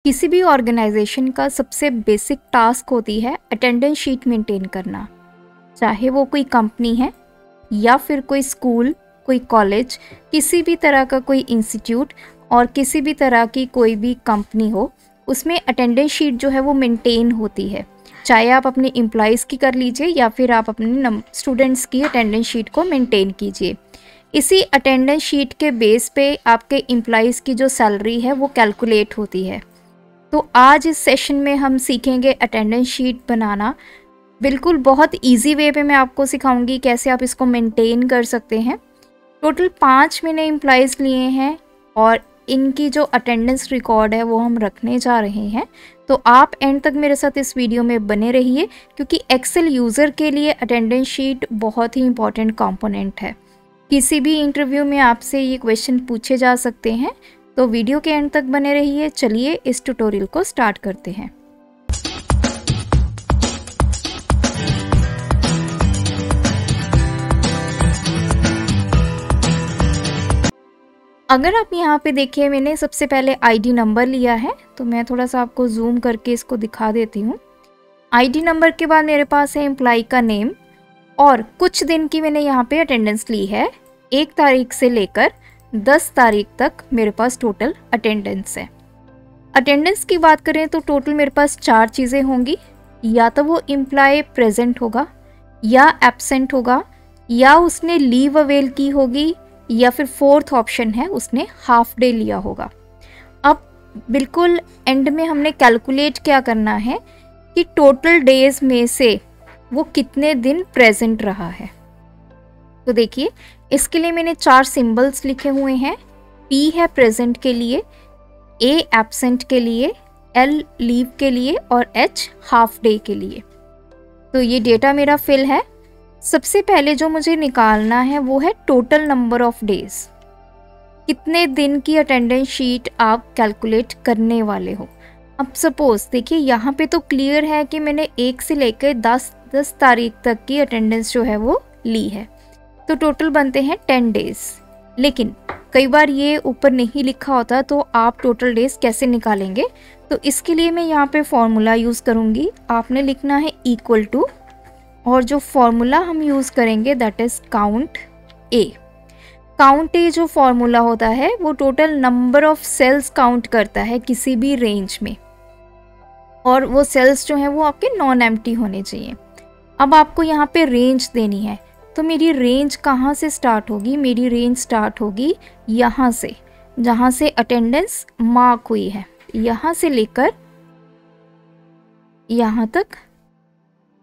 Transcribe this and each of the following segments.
किसी भी ऑर्गेनाइजेशन का सबसे बेसिक टास्क होती है अटेंडेंस शीट मेंटेन करना। चाहे वो कोई कंपनी है या फिर कोई स्कूल, कोई कॉलेज, किसी भी तरह का कोई इंस्टीट्यूट और किसी भी तरह की कोई भी कंपनी हो, उसमें अटेंडेंस शीट जो है वो मेंटेन होती है। चाहे आप अपने एम्प्लॉयज़ की कर लीजिए या फिर आप अपने स्टूडेंट्स की अटेंडेंस शीट को मेंटेन कीजिए। इसी अटेंडेंस शीट के बेस पे आपके एम्प्लॉयज़ की जो सैलरी है वो कैलकुलेट होती है। तो आज इस सेशन में हम सीखेंगे अटेंडेंस शीट बनाना। बिल्कुल बहुत इजी वे पे मैं आपको सिखाऊंगी कैसे आप इसको मेंटेन कर सकते हैं। टोटल 5 मैंने एम्प्लॉयज़ लिए हैं और इनकी जो अटेंडेंस रिकॉर्ड है वो हम रखने जा रहे हैं। तो आप एंड तक मेरे साथ इस वीडियो में बने रहिए, क्योंकि एक्सेल यूज़र के लिए अटेंडेंस शीट बहुत ही इंपॉर्टेंट कंपोनेंट है। किसी भी इंटरव्यू में आपसे ये क्वेश्चन पूछे जा सकते हैं, तो वीडियो के एंड तक बने रहिए। चलिए इस ट्यूटोरियल को स्टार्ट करते हैं। अगर आप यहाँ पे देखिए, मैंने सबसे पहले आईडी नंबर लिया है, तो मैं थोड़ा सा आपको जूम करके इसको दिखा देती हूँ। आईडी नंबर के बाद मेरे पास है एम्प्लॉय का नेम और कुछ दिन की मैंने यहाँ पे अटेंडेंस ली है। 1 तारीख से लेकर 10 तारीख तक मेरे पास टोटल अटेंडेंस है। अटेंडेंस की बात करें तो टोटल मेरे पास 4 चीज़ें होंगी। या तो वो एम्प्लॉय प्रेजेंट होगा, या एब्सेंट होगा, या उसने लीव अवेल की होगी, या फिर 4th ऑप्शन है उसने हाफ डे लिया होगा। अब बिल्कुल एंड में हमने कैलकुलेट क्या करना है कि टोटल डेज में से वो कितने दिन प्रेजेंट रहा है। तो देखिए, इसके लिए मैंने 4 सिंबल्स लिखे हुए हैं। P है प्रेजेंट के लिए, A एब्सेंट के लिए, L लीव के लिए और H हाफ डे के लिए। तो ये डेटा मेरा फिल है। सबसे पहले जो मुझे निकालना है वो है टोटल नंबर ऑफ डेज। कितने दिन की अटेंडेंस शीट आप कैलकुलेट करने वाले हो। अब सपोज देखिए, यहाँ पे तो क्लियर है कि मैंने 1 से लेकर 10 तारीख तक की अटेंडेंस जो है वो ली है, तो टोटल बनते हैं 10 डेज। लेकिन कई बार ये ऊपर नहीं लिखा होता, तो आप टोटल डेज कैसे निकालेंगे? तो इसके लिए मैं यहाँ पे फॉर्मूला यूज़ करूँगी। आपने लिखना है इक्वल टू, और जो फॉर्मूला हम यूज़ करेंगे that is count A. Count A जो फॉर्मूला होता है वो total number of sales count करता है किसी भी रेंज में, और वो सेल्स जो हैं वो आपके नॉन एम्प्टी होने चाहिए। अब आपको यहाँ पे रेंज देनी है, तो मेरी रेंज कहाँ से स्टार्ट होगी? मेरी रेंज स्टार्ट होगी यहाँ से, जहाँ से अटेंडेंस मार्क हुई है, यहाँ से लेकर यहाँ तक,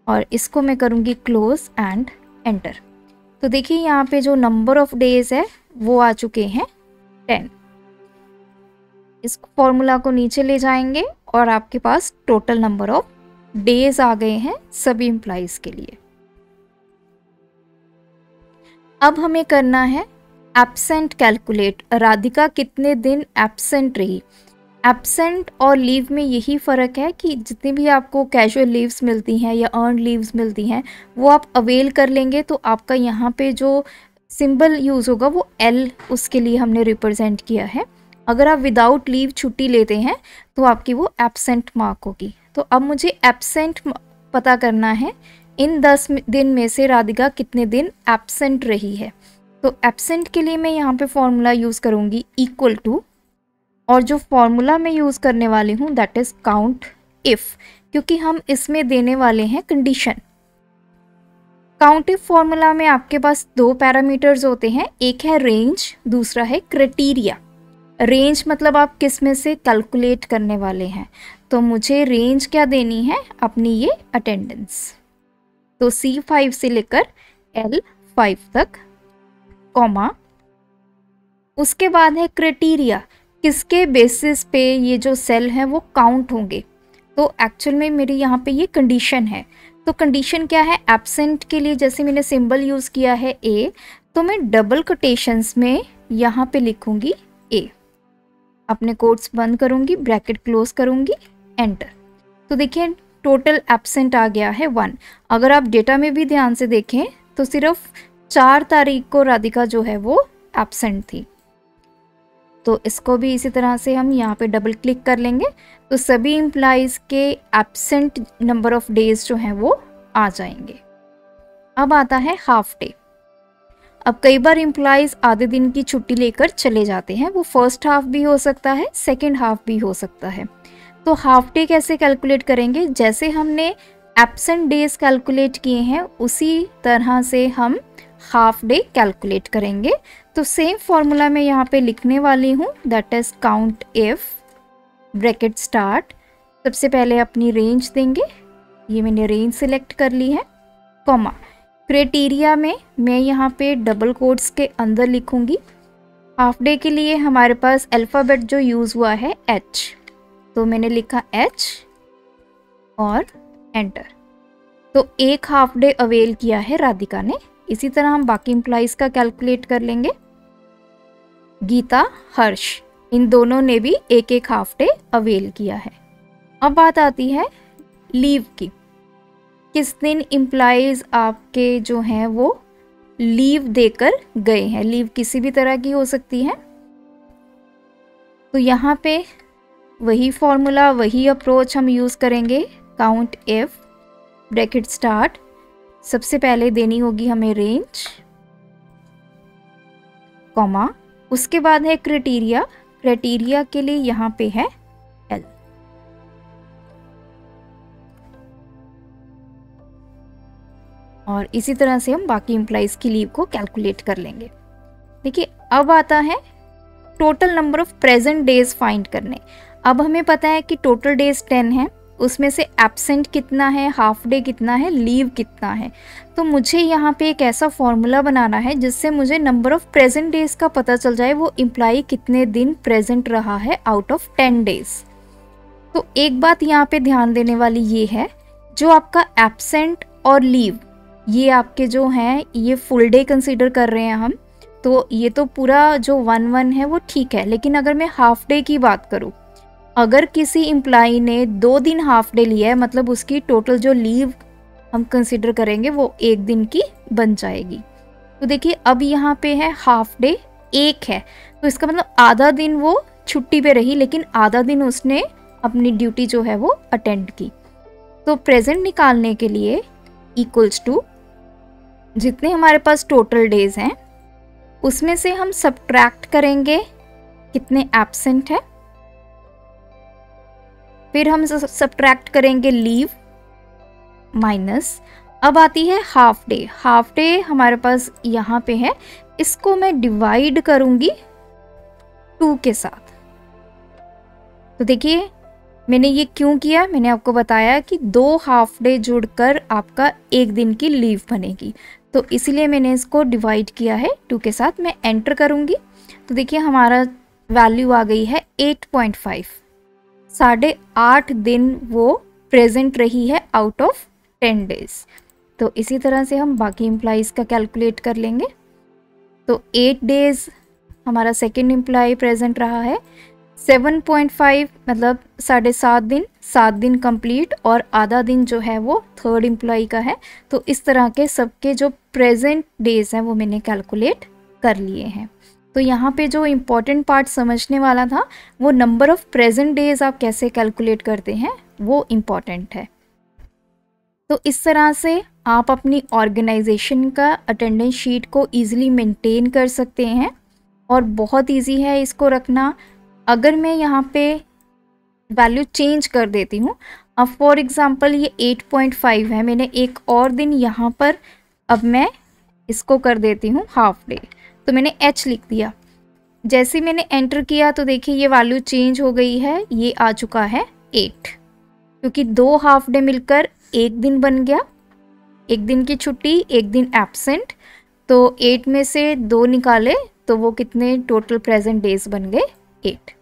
और इसको मैं करूँगी क्लोज एंड एंटर। तो देखिए, यहाँ पे जो नंबर ऑफ डेज है वो आ चुके हैं 10। इस फॉर्मूला को नीचे ले जाएंगे और आपके पास टोटल नंबर ऑफ डेज आ गए हैं सभी एम्प्लॉइज के लिए। अब हमें करना है एब्सेंट कैलकुलेट। राधिका कितने दिन एब्सेंट रही। एब्सेंट और लीव में यही फ़र्क है कि जितनी भी आपको कैजुअल लीव्स मिलती हैं या अर्न लीव्स मिलती हैं वो आप अवेल कर लेंगे, तो आपका यहाँ पे जो सिंबल यूज़ होगा वो L, उसके लिए हमने रिप्रेजेंट किया है। अगर आप विदाउट लीव छुट्टी लेते हैं तो आपकी वो एब्सेंट मार्क होगी। तो अब मुझे एब्सेंट पता करना है, इन 10 दिन में से राधिका कितने दिन एब्सेंट रही है। तो एब्सेंट के लिए मैं यहाँ पे फॉर्मूला यूज़ करूँगी इक्वल टू, और जो फॉर्मूला मैं यूज़ करने वाली हूँ दैट इज़ काउंट इफ़, क्योंकि हम इसमें देने वाले हैं कंडीशन। काउंट इफ फॉर्मूला में आपके पास 2 पैरामीटर्स होते हैं, एक है रेंज, दूसरा है क्राइटेरिया। रेंज मतलब आप किस में से कैलकुलेट करने वाले हैं, तो मुझे रेंज क्या देनी है? अपनी ये अटेंडेंस। तो C5 से लेकर L5 तक, कॉमा, उसके बाद है क्राइटेरिया, किसके बेसिस पे ये जो सेल हैं वो काउंट होंगे। तो एक्चुअल में मेरी यहाँ पे ये कंडीशन है। तो कंडीशन क्या है? एब्सेंट के लिए जैसे मैंने सिंबल यूज़ किया है A, तो मैं डबल कोटेशंस में यहाँ पे लिखूँगी A, अपने कोट्स बंद करूँगी, ब्रैकेट क्लोज करूँगी, एंटर। तो देखिए टोटल एब्सेंट आ गया है 1। अगर आप डेटा में भी ध्यान से देखें तो सिर्फ 4 तारीख को राधिका जो है वो एब्सेंट थी। तो इसको भी इसी तरह से हम यहाँ पे डबल क्लिक कर लेंगे तो सभी एम्प्लॉइज़ के एब्सेंट नंबर ऑफ डेज जो हैं वो आ जाएंगे। अब आता है हाफ डे। अब कई बार एम्प्लॉइज़ आधे दिन की छुट्टी लेकर चले जाते हैं, वो फर्स्ट हाफ भी हो सकता है, सेकेंड हाफ भी हो सकता है। तो हाफ डे कैसे कैलकुलेट करेंगे, जैसे हमने एब्सेंट डेज कैलकुलेट किए हैं उसी तरह से हम हाफ डे कैलकुलेट करेंगे। तो सेम फॉर्मूला मैं यहाँ पे लिखने वाली हूँ, that is count if bracket start. सबसे पहले अपनी रेंज देंगे, ये मैंने रेंज सिलेक्ट कर ली है, कॉमा क्राइटेरिया में मैं यहाँ पे डबल कोट्स के अंदर लिखूँगी। हाफ डे के लिए हमारे पास अल्फ़ाबेट जो यूज़ हुआ है H, तो मैंने लिखा H और एंटर। तो एक हाफ डे अवेल किया है राधिका ने। इसी तरह हम बाकी एम्प्लॉइज़ का कैलकुलेट कर लेंगे। गीता, हर्ष, इन दोनों ने भी एक एक हाफ डे अवेल किया है। अब बात आती है लीव की, किस दिन एम्प्लॉइज़ आपके जो हैं वो लीव देकर गए हैं। लीव किसी भी तरह की हो सकती है। तो यहाँ पे वही फॉर्मूला, वही अप्रोच हम यूज़ करेंगे। काउंट इफ ब्रैकेट स्टार्ट, सबसे पहले देनी होगी हमें रेंज, कॉमा उसके बाद है क्राइटेरिया। क्राइटेरिया के लिए यहाँ पे है L। और इसी तरह से हम बाकी एम्प्लॉइज़ की लीव को कैलकुलेट कर लेंगे। देखिए अब आता है total number of present days find करने। अब हमें पता है कि टोटल डेज 10 है, उसमें से एब्सेंट कितना है, हाफ डे कितना है, लीव कितना है। तो मुझे यहाँ पे एक ऐसा फॉर्मूला बनाना है जिससे मुझे नंबर ऑफ प्रेजेंट डेज का पता चल जाए, वो एम्प्लॉई कितने दिन प्रेजेंट रहा है आउट ऑफ 10 डेज। तो एक बात यहाँ पे ध्यान देने वाली ये है, जो आपका एब्सेंट और लीव ये आपके जो हैं ये फुल डे कंसिडर कर रहे हैं हम, तो ये तो पूरा जो 1-1 है वो ठीक है। लेकिन अगर मैं हाफ डे की बात करूँ, अगर किसी एम्प्लॉई ने 2 दिन हाफ डे लिया है, मतलब उसकी टोटल जो लीव हम कंसिडर करेंगे वो 1 दिन की बन जाएगी। तो देखिए अब यहाँ पे है हाफ डे 1 है, तो इसका मतलब आधा दिन वो छुट्टी पे रही, लेकिन आधा दिन उसने अपनी ड्यूटी जो है वो अटेंड की। तो प्रेजेंट निकालने के लिए इक्वल्स टू जितने हमारे पास टोटल डेज हैं उसमें से हम सब्ट्रैक्ट करेंगे कितने एब्सेंट है, फिर हम सब्ट्रैक्ट करेंगे लीव माइनस। अब आती है हाफ डे। हाफ डे हमारे पास यहाँ पे है, इसको मैं डिवाइड करूंगी 2 के साथ। तो देखिए मैंने ये क्यों किया, मैंने आपको बताया कि 2 हाफ डे जुड़कर आपका 1 दिन की लीव बनेगी, तो इसलिए मैंने इसको डिवाइड किया है 2 के साथ। मैं एंटर करूंगी तो देखिए हमारा वैल्यू आ गई है 8.5। 8.5 दिन वो प्रेजेंट रही है आउट ऑफ 10 डेज। तो इसी तरह से हम बाकी एम्प्लॉइज़ का कैलकुलेट कर लेंगे। तो 8 डेज हमारा सेकेंड एम्प्लॉय प्रेजेंट रहा है, 7.5 मतलब 7.5 दिन, 7 दिन कंप्लीट, और आधा दिन जो है वो थर्ड एम्प्लॉय का है। तो इस तरह के सबके जो प्रेजेंट डेज हैं वो मैंने कैलकुलेट कर लिए हैं। तो यहाँ पे जो इम्पोर्टेंट पार्ट समझने वाला था वो नंबर ऑफ प्रेजेंट डेज आप कैसे कैलकुलेट करते हैं वो इम्पॉर्टेंट है। तो इस तरह से आप अपनी ऑर्गेनाइजेशन का अटेंडेंस शीट को ईजिली मेंटेन कर सकते हैं और बहुत ईजी है इसको रखना। अगर मैं यहाँ पे वैल्यू चेंज कर देती हूँ, अब फॉर एग्ज़ाम्पल ये 8.5 है, मैंने एक और दिन यहाँ पर अब मैं इसको कर देती हूँ हाफ डे, तो मैंने H लिख दिया। जैसे मैंने एंटर किया तो देखिए ये वैल्यू चेंज हो गई है, ये आ चुका है 8, क्योंकि 2 हाफ डे मिलकर 1 दिन बन गया। 1 दिन की छुट्टी, 1 दिन एब्सेंट, तो 8 में से 2 निकाले तो वो कितने टोटल प्रेजेंट डेज बन गए 8।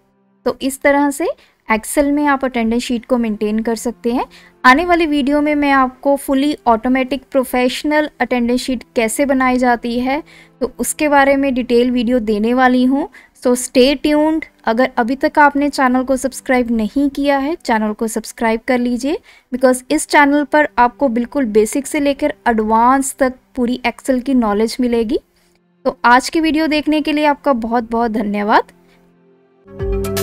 तो इस तरह से एक्सेल में आप अटेंडेंस शीट को मेंटेन कर सकते हैं। आने वाली वीडियो में मैं आपको fully automatic professional attendance sheet कैसे बनाई जाती है तो उसके बारे में डिटेल वीडियो देने वाली हूँ। So stay tuned. अगर अभी तक आपने चैनल को सब्सक्राइब नहीं किया है, चैनल को सब्सक्राइब कर लीजिए, बिकॉज इस चैनल पर आपको बिल्कुल बेसिक से लेकर एडवांस तक पूरी एक्सेल की नॉलेज मिलेगी। तो आज की वीडियो देखने के लिए आपका बहुत बहुत धन्यवाद। हैं।